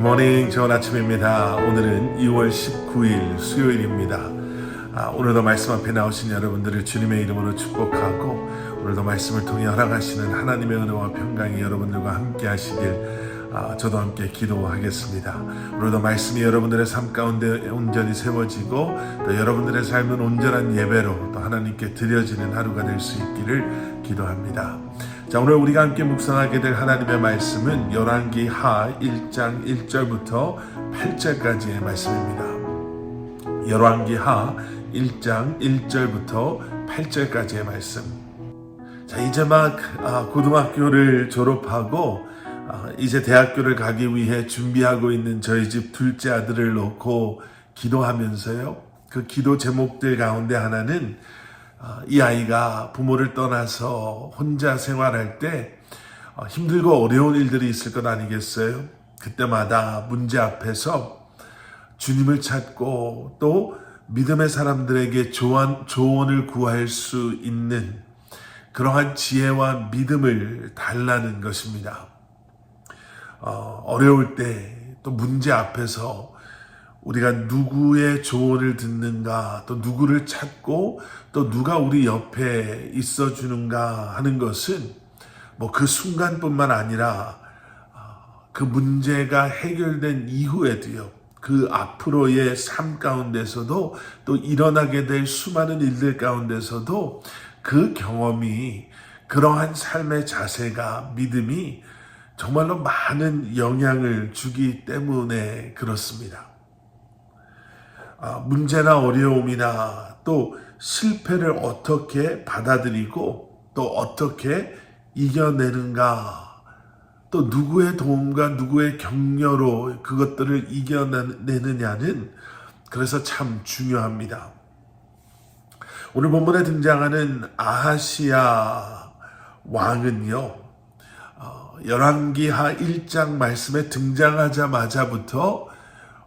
굿모닝, 좋은 아침입니다. 오늘은 2월 19일 수요일입니다. 오늘도 말씀 앞에 나오신 여러분들을 주님의 이름으로 축복하고 오늘도 말씀을 통해 허락하시는 하나님의 은혜와 평강이 여러분들과 함께 하시길 저도 함께 기도하겠습니다. 오늘도 말씀이 여러분들의 삶 가운데 온전히 세워지고 또 여러분들의 삶은 온전한 예배로 또 하나님께 드려지는 하루가 될 수 있기를 기도합니다. 자, 오늘 우리가 함께 묵상하게 될 하나님의 말씀은 열왕기 하 1장 1절부터 8절까지의 말씀입니다. 열왕기 하 1장 1절부터 8절까지의 말씀. 자, 이제 막 고등학교를 졸업하고 이제 대학교를 가기 위해 준비하고 있는 저희 집 둘째 아들을 놓고 기도하면서요, 그 기도 제목들 가운데 하나는 이 아이가 부모를 떠나서 혼자 생활할 때 힘들고 어려운 일들이 있을 것 아니겠어요? 그때마다 문제 앞에서 주님을 찾고 또 믿음의 사람들에게 조언을 구할 수 있는 그러한 지혜와 믿음을 달라는 것입니다. 어려울 때 또 문제 앞에서 우리가 누구의 조언을 듣는가, 또 누구를 찾고 또 누가 우리 옆에 있어주는가 하는 것은 뭐 그 순간뿐만 아니라 그 문제가 해결된 이후에도요, 그 앞으로의 삶 가운데서도 또 일어나게 될 수많은 일들 가운데서도 그 경험이, 그러한 삶의 자세가, 믿음이 정말로 많은 영향을 주기 때문에 그렇습니다. 문제나 어려움이나 또 실패를 어떻게 받아들이고 또 어떻게 이겨내는가, 또 누구의 도움과 누구의 격려로 그것들을 이겨내느냐는 그래서 참 중요합니다. 오늘 본문에 등장하는 아하시야 왕은요, 열왕기 하 1장 말씀에 등장하자마자부터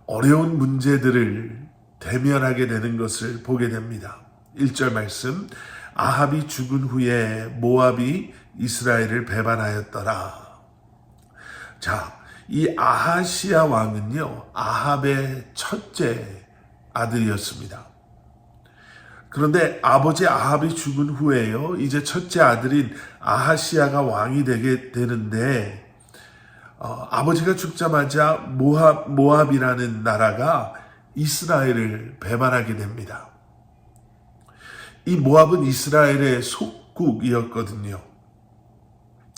어려운 문제들을 대면하게 되는 것을 보게 됩니다. 1절 말씀, 아합이 죽은 후에 모압이 이스라엘을 배반하였더라. 자, 이 아하시야 왕은요, 아합의 첫째 아들이었습니다. 그런데 아버지 아합이 죽은 후에요, 이제 첫째 아들인 아하시야가 왕이 되게 되는데, 아버지가 죽자마자 모압이라는 나라가 이스라엘을 배반하게 됩니다. 이 모압은 이스라엘의 속국이었거든요.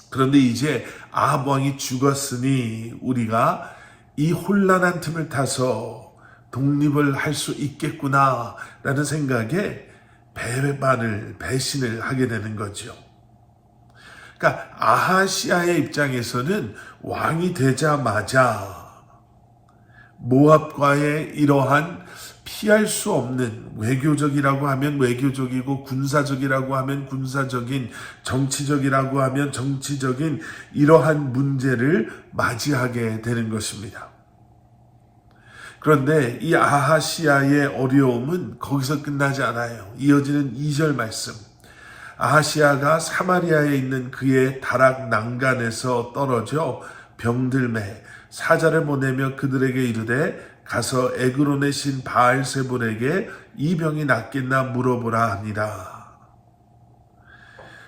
그런데 이제 아합 왕이 죽었으니 우리가 이 혼란한 틈을 타서 독립을 할 수 있겠구나라는 생각에 배신을 하게 되는 거죠. 그러니까 아하시야의 입장에서는 왕이 되자마자 모압과의 이러한 피할 수 없는, 외교적이라고 하면 외교적이고 군사적이라고 하면 군사적인, 정치적이라고 하면 정치적인 이러한 문제를 맞이하게 되는 것입니다. 그런데 이 아하시야의 어려움은 거기서 끝나지 않아요. 이어지는 2절 말씀, 아하시야가 사마리아에 있는 그의 다락 난간에서 떨어져 병들매 사자를 보내며 그들에게 이르되 가서 에그론의 신 바알세불에게 이 병이 낫겠나 물어보라 하니라.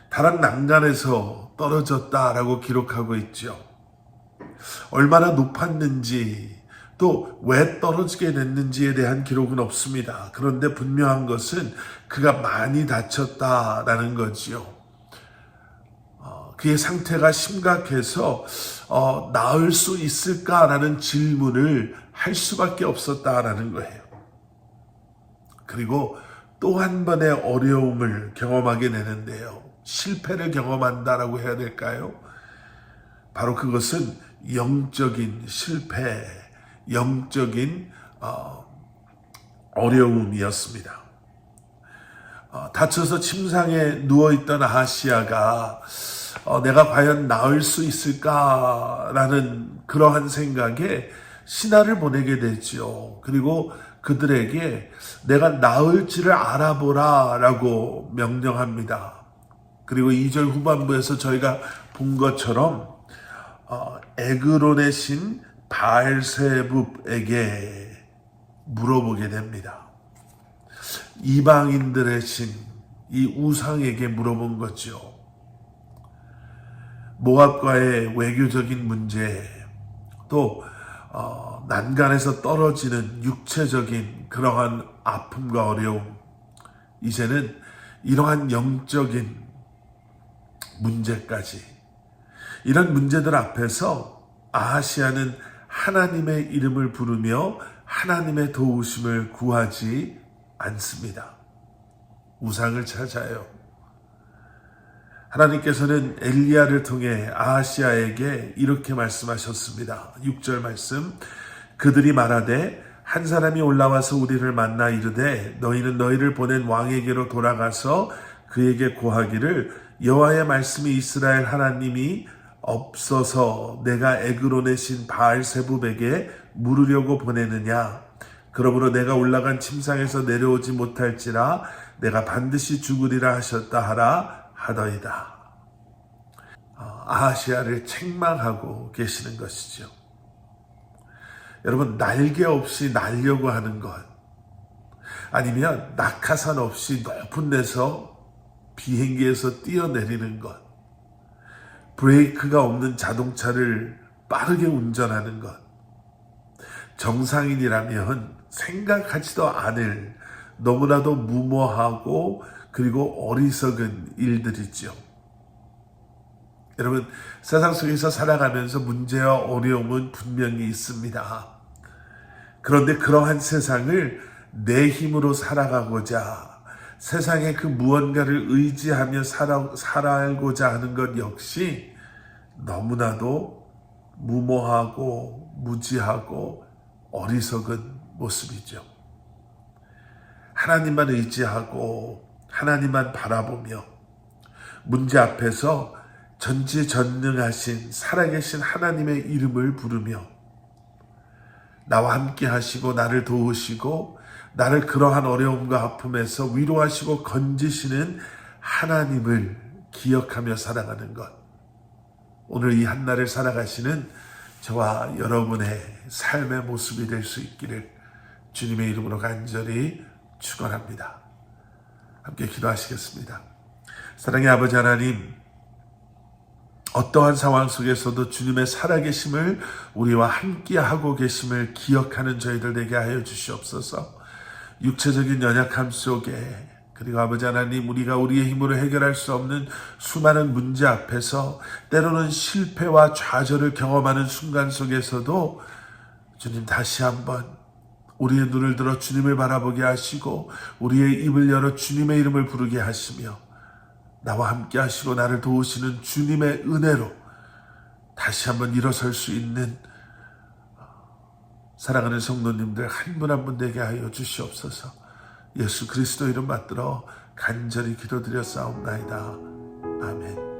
다락 난간에서 떨어졌다라고 기록하고 있죠. 얼마나 높았는지 또 왜 떨어지게 됐는지에 대한 기록은 없습니다. 그런데 분명한 것은 그가 많이 다쳤다라는 거지요. 그의 상태가 심각해서 나을 수 있을까라는 질문을 할 수밖에 없었다라는 거예요. 그리고 또 한 번의 어려움을 경험하게 되는데요, 실패를 경험한다라고 해야 될까요? 바로 그것은 영적인 실패, 영적인 어려움이었습니다. 다쳐서 침상에 누워있던 아하시야가 내가 과연 나을 수 있을까라는 그러한 생각에 신하를 보내게 되죠. 그리고 그들에게 내가 나을지를 알아보라라고 명령합니다. 그리고 2절 후반부에서 저희가 본 것처럼 에그론의 신 바알세붑에게 물어보게 됩니다. 이방인들의 신, 이 우상에게 물어본 거죠. 모압과의 외교적인 문제, 또 난간에서 떨어지는 육체적인 그러한 아픔과 어려움, 이제는 이러한 영적인 문제까지, 이런 문제들 앞에서 아하시아는 하나님의 이름을 부르며 하나님의 도우심을 구하지 않습니다. 우상을 찾아요. 하나님께서는 엘리야를 통해 아하시아에게 이렇게 말씀하셨습니다. 6절 말씀, 그들이 말하되 한 사람이 올라와서 우리를 만나 이르되 너희는 너희를 보낸 왕에게로 돌아가서 그에게 고하기를 여호와의 말씀이 이스라엘 하나님이 없어서 내가 에그론의 신 바알세붑에게 물으려고 보내느냐. 그러므로 내가 올라간 침상에서 내려오지 못할지라 내가 반드시 죽으리라 하셨다 하라 하더이다. 아하시아를 책망하고 계시는 것이죠. 여러분, 날개 없이 날려고 하는 것, 아니면 낙하산 없이 높은 데서 비행기에서 뛰어내리는 것, 브레이크가 없는 자동차를 빠르게 운전하는 것, 정상인이라면 생각하지도 않을 너무나도 무모하고 그리고 어리석은 일들이죠. 여러분, 세상 속에서 살아가면서 문제와 어려움은 분명히 있습니다. 그런데 그러한 세상을 내 힘으로 살아가고자, 세상의 그 무언가를 의지하며 살아가고자 하는 것 역시 너무나도 무모하고 무지하고 어리석은 모습이죠. 하나님만 의지하고 하나님만 바라보며 문제 앞에서 전지전능하신 살아계신 하나님의 이름을 부르며 나와 함께 하시고 나를 도우시고 나를 그러한 어려움과 아픔에서 위로하시고 건지시는 하나님을 기억하며 살아가는 것, 오늘 이 한날을 살아가시는 저와 여러분의 삶의 모습이 될 수 있기를 주님의 이름으로 간절히 축원합니다. 함께 기도하시겠습니다. 사랑의 아버지 하나님, 어떠한 상황 속에서도 주님의 살아계심을 우리와 함께하고 계심을 기억하는 저희들 되게 하여 주시옵소서. 육체적인 연약함 속에, 그리고 아버지 하나님, 우리가 우리의 힘으로 해결할 수 없는 수많은 문제 앞에서 때로는 실패와 좌절을 경험하는 순간 속에서도 주님 다시 한번 우리의 눈을 들어 주님을 바라보게 하시고 우리의 입을 열어 주님의 이름을 부르게 하시며 나와 함께 하시고 나를 도우시는 주님의 은혜로 다시 한번 일어설 수 있는 사랑하는 성도님들 한 분 한 분 되게 하여 주시옵소서. 예수 그리스도 이름 받들어 간절히 기도드려 싸움나이다. 아멘.